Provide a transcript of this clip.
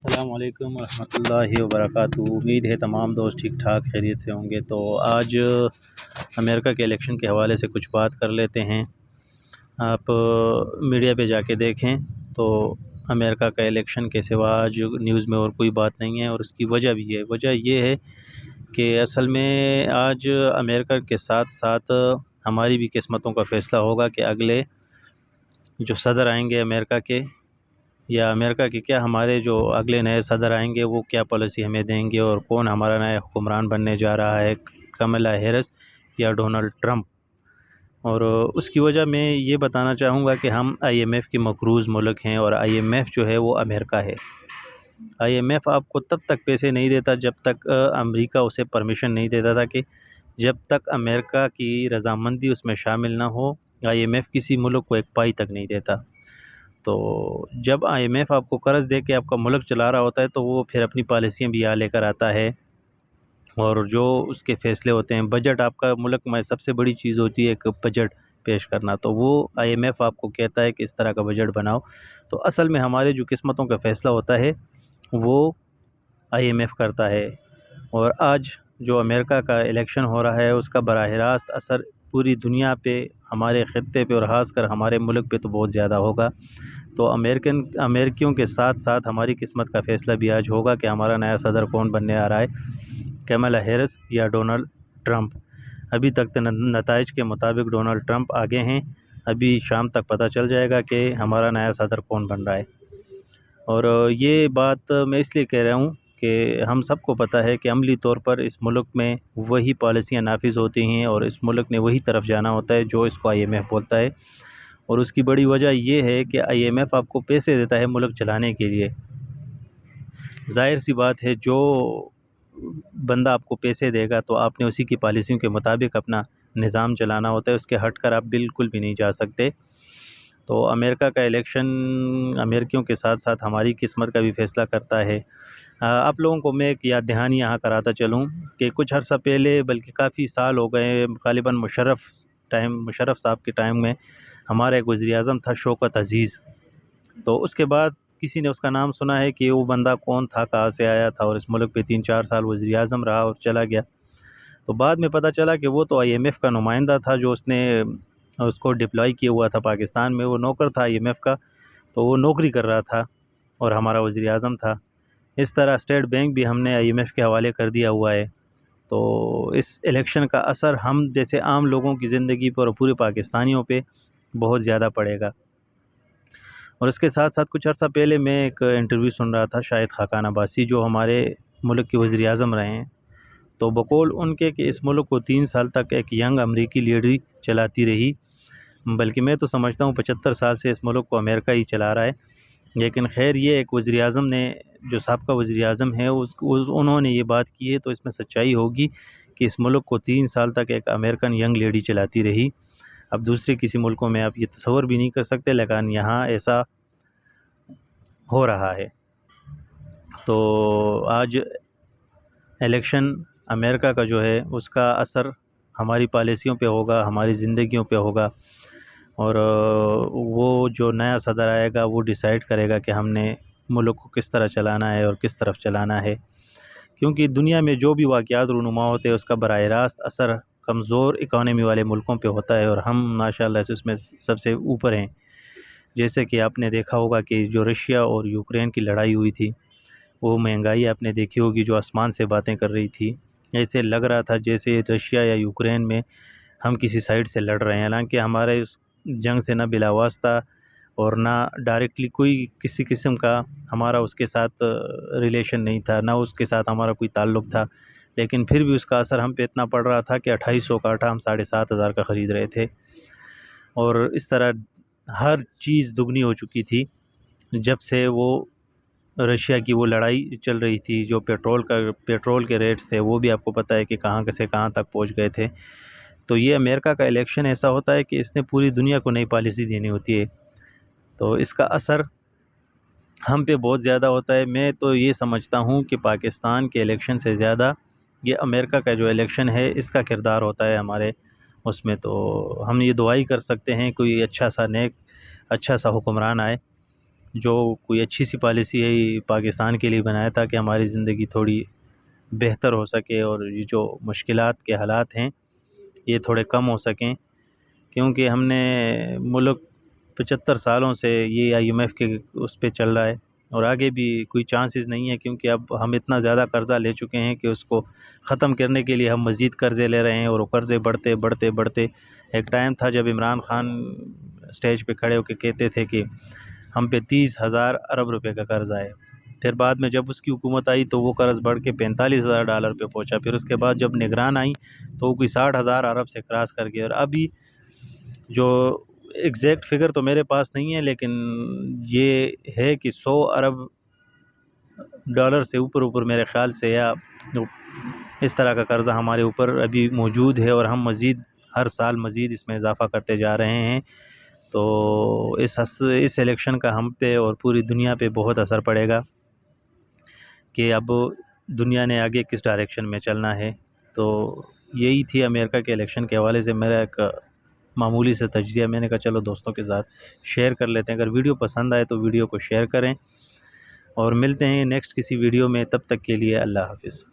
السلام علیکم ورحمۃ اللہ وبرکاتہ۔ امید ہے تمام دوست ٹھیک ٹھاک خیریت سے ہوں گے۔ تو آج امریکہ کے الیکشن کے حوالے سے کچھ بات کر لیتے ہیں۔ آپ میڈیا پہ جا کے دیکھیں تو امریکہ کا الیکشن کے سوا آج نیوز میں اور کوئی بات نہیں ہے، اور اس کی وجہ بھی ہے۔ وجہ یہ ہے کہ اصل میں آج امریکہ کے ساتھ ساتھ ہماری بھی قسمتوں کا فیصلہ ہوگا کہ اگلے جو صدر آئیں گے امریکہ کے، یا امریکہ کے کیا، ہمارے جو اگلے نئے صدر آئیں گے وہ کیا پالیسی ہمیں دیں گے، اور کون ہمارا نیا حکمران بننے جا رہا ہے، کملا ہیرس یا ڈونلڈ ٹرمپ۔ اور اس کی وجہ میں یہ بتانا چاہوں گا کہ ہم آئی ایم ایف کی مقروض ملک ہیں، اور آئی ایم ایف جو ہے وہ امریکہ ہے۔ آئی ایم ایف آپ کو تب تک پیسے نہیں دیتا جب تک امریکہ اسے پرمیشن نہیں دیتا تھا، کہ جب تک امریکہ کی رضامندی اس میں شامل نہ ہو آئی ایم ایف کسی ملک کو ایک پائی تک نہیں دیتا۔ تو جب آئی ایم ایف آپ کو قرض دے کے آپ کا ملک چلا رہا ہوتا ہے تو وہ پھر اپنی پالیسیاں بھی لے کر آتا ہے، اور جو اس کے فیصلے ہوتے ہیں، بجٹ آپ کا ملک میں سب سے بڑی چیز ہوتی ہے ایک بجٹ پیش کرنا، تو وہ آئی ایم ایف آپ کو کہتا ہے کہ اس طرح کا بجٹ بناؤ۔ تو اصل میں ہمارے جو قسمتوں کا فیصلہ ہوتا ہے وہ آئی ایم ایف کرتا ہے۔ اور آج جو امریکہ کا الیکشن ہو رہا ہے اس کا براہ راست اثر پوری دنیا پہ، ہمارے خطے پہ، اور خاص کر ہمارے ملک پہ تو بہت زیادہ ہوگا۔ تو امریکیوں کے ساتھ ساتھ ہماری قسمت کا فیصلہ بھی آج ہوگا کہ ہمارا نیا صدر کون بننے آ رہا ہے، کملا ہیرس یا ڈونلڈ ٹرمپ۔ ابھی تک نتائج کے مطابق ڈونلڈ ٹرمپ آگے ہیں، ابھی شام تک پتہ چل جائے گا کہ ہمارا نیا صدر کون بن رہا ہے۔ اور یہ بات میں اس لیے کہہ رہا ہوں کہ ہم سب کو پتہ ہے کہ عملی طور پر اس ملک میں وہی پالیسیاں نافذ ہوتی ہیں، اور اس ملک نے وہی طرف جانا ہوتا ہے جو اس کو آئی ایم ایف بولتا ہے۔ اور اس کی بڑی وجہ یہ ہے کہ آئی ایم ایف آپ کو پیسے دیتا ہے ملک چلانے کے لیے۔ ظاہر سی بات ہے، جو بندہ آپ کو پیسے دے گا تو آپ نے اسی کی پالیسیوں کے مطابق اپنا نظام چلانا ہوتا ہے، اس کے ہٹ کر آپ بالکل بھی نہیں جا سکتے۔ تو امریکہ کا الیکشن امریکیوں کے ساتھ ساتھ ہماری قسمت کا بھی فیصلہ کرتا ہے۔ آپ لوگوں کو میں ایک یاد دہانی یہاں کراتا چلوں کہ کچھ عرصہ پہلے، بلکہ کافی سال ہو گئے، غالباً مشرف صاحب کے ٹائم میں ہمارا ایک وزیر اعظم تھا، شوکت عزیز۔ تو اس کے بعد کسی نے اس کا نام سنا ہے کہ وہ بندہ کون تھا، کہاں سے آیا تھا، اور اس ملک پہ 3-4 سال وزیر اعظم رہا اور چلا گیا۔ تو بعد میں پتہ چلا کہ وہ تو آئی ایم ایف کا نمائندہ تھا، جو اس نے اس کو ڈپلائی کیا ہوا تھا پاکستان میں، وہ نوکر تھا آئی ایم ایف کا، تو وہ نوکری کر رہا تھا اور ہمارا وزیر اعظم تھا۔ اس طرح اسٹیٹ بینک بھی ہم نے آئی ایم ایف کے حوالے کر دیا ہوا ہے۔ تو اس الیکشن کا اثر ہم جیسے عام لوگوں کی زندگی پر اور پورے پاکستانیوں پہ بہت زیادہ پڑے گا۔ اور اس کے ساتھ ساتھ کچھ عرصہ پہلے میں ایک انٹرویو سن رہا تھا شاہد خاقان عباسی، جو ہمارے ملک کے وزیر اعظم رہے ہیں، تو بقول ان کے کہ اس ملک کو 3 سال تک ایک ینگ امریکی لیڈی چلاتی رہی، بلکہ میں تو سمجھتا ہوں 75 سال سے اس ملک کو امریکہ ہی چلا رہا ہے۔ لیکن خیر، یہ ایک وزیر اعظم نے، جو سابقہ وزیر اعظم ہیں، انہوں نے یہ بات کی ہے، تو اس میں سچائی ہوگی کہ اس ملک کو 3 سال تک ایک امریکن ینگ لیڈی چلاتی رہی۔ اب دوسرے کسی ملکوں میں آپ یہ تصور بھی نہیں کر سکتے، لیکن یہاں ایسا ہو رہا ہے۔ تو آج الیکشن امریکہ کا جو ہے اس کا اثر ہماری پالیسیوں پہ ہوگا، ہماری زندگیوں پہ ہوگا، اور وہ جو نیا صدر آئے گا وہ ڈیسائیڈ کرے گا کہ ہم نے ملک کو کس طرح چلانا ہے اور کس طرف چلانا ہے۔ کیونکہ دنیا میں جو بھی واقعات رونما ہوتے ہیں اس کا براہ راست اثر کمزور اکانومی والے ملکوں پہ ہوتا ہے، اور ہم ماشاءاللہ سے اس میں سب سے اوپر ہیں۔ جیسے کہ آپ نے دیکھا ہوگا کہ جو رشیا اور یوکرین کی لڑائی ہوئی تھی، وہ مہنگائی آپ نے دیکھی ہوگی جو آسمان سے باتیں کر رہی تھی، ایسے لگ رہا تھا جیسے رشیا یا یوکرین میں ہم کسی سائڈ سے لڑ رہے ہیں، حالانکہ ہمارے اس جنگ سے نہ بلا واسطہ اور نہ ڈائریکٹلی کوئی کسی قسم کا ہمارا اس کے ساتھ ریلیشن نہیں تھا، نہ اس کے ساتھ ہمارا کوئی تعلق تھا، لیکن پھر بھی اس کا اثر ہم پہ اتنا پڑ رہا تھا کہ 2800 کا آٹا ہم 7,500 کا خرید رہے تھے۔ اور اس طرح ہر چیز دگنی ہو چکی تھی جب سے وہ رشیا کی وہ لڑائی چل رہی تھی۔ جو پیٹرول کے ریٹس تھے وہ بھی آپ کو پتہ ہے کہ کہاں سے کہاں تک پہنچ گئے تھے۔ تو یہ امریکہ کا الیکشن ایسا ہوتا ہے کہ اس نے پوری دنیا کو نئی پالیسی دینی ہوتی ہے، تو اس کا اثر ہم پہ بہت زیادہ ہوتا ہے۔ میں تو یہ سمجھتا ہوں کہ پاکستان کے الیکشن سے زیادہ یہ امریکہ کا جو الیکشن ہے اس کا کردار ہوتا ہے ہمارے اس میں۔ تو ہم یہ دعائی کر سکتے ہیں کوئی اچھا سا حکمران آئے جو کوئی اچھی سی پالیسی ہے یہ پاکستان کے لیے بنائے تاکہ ہماری زندگی تھوڑی بہتر ہو سکے اور یہ جو مشکلات کے حالات ہیں یہ تھوڑے کم ہو سکیں، کیونکہ ہم نے ملک 75 سالوں سے یہ IMF کے اس پہ چل رہا ہے اور آگے بھی کوئی چانسز نہیں ہے، کیونکہ اب ہم اتنا زیادہ قرضہ لے چکے ہیں کہ اس کو ختم کرنے کے لیے ہم مزید قرضے لے رہے ہیں، اور وہ قرضے بڑھتے بڑھتے بڑھتے ایک ٹائم تھا جب عمران خان اسٹیج پہ کھڑے ہو کے کہتے تھے کہ ہم پہ 30,000 ارب روپے کا قرض آئے، پھر بعد میں جب اس کی حکومت آئی تو وہ قرض بڑھ کے $45,000 پہ پہنچا، پھر اس کے بعد جب نگران آئیں تو وہ کوئی 60,000 ارب سے کراس کر گئے، اور ابھی جو ایگزیکٹ فگر تو میرے پاس نہیں ہے لیکن یہ ہے کہ 100 ارب ڈالر سے اوپر میرے خیال سے یا اس طرح کا قرضہ ہمارے اوپر ابھی موجود ہے، اور ہم مزید ہر سال مزید اس میں اضافہ کرتے جا رہے ہیں، تو اس الیکشن کا ہم پہ اور پوری دنیا پہ بہت اثر پڑے گا کہ اب دنیا نے آگے کس ڈائریکشن میں چلنا ہے۔ تو یہی تھی امریکہ کے الیکشن کے حوالے سے میرا ایک معمولی سے تجزیہ، میں نے کہا چلو دوستوں کے ساتھ شیئر کر لیتے ہیں، اگر ویڈیو پسند آئے تو ویڈیو کو شیئر کریں، اور ملتے ہیں نیکسٹ کسی ویڈیو میں، تب تک کے لیے اللہ حافظ۔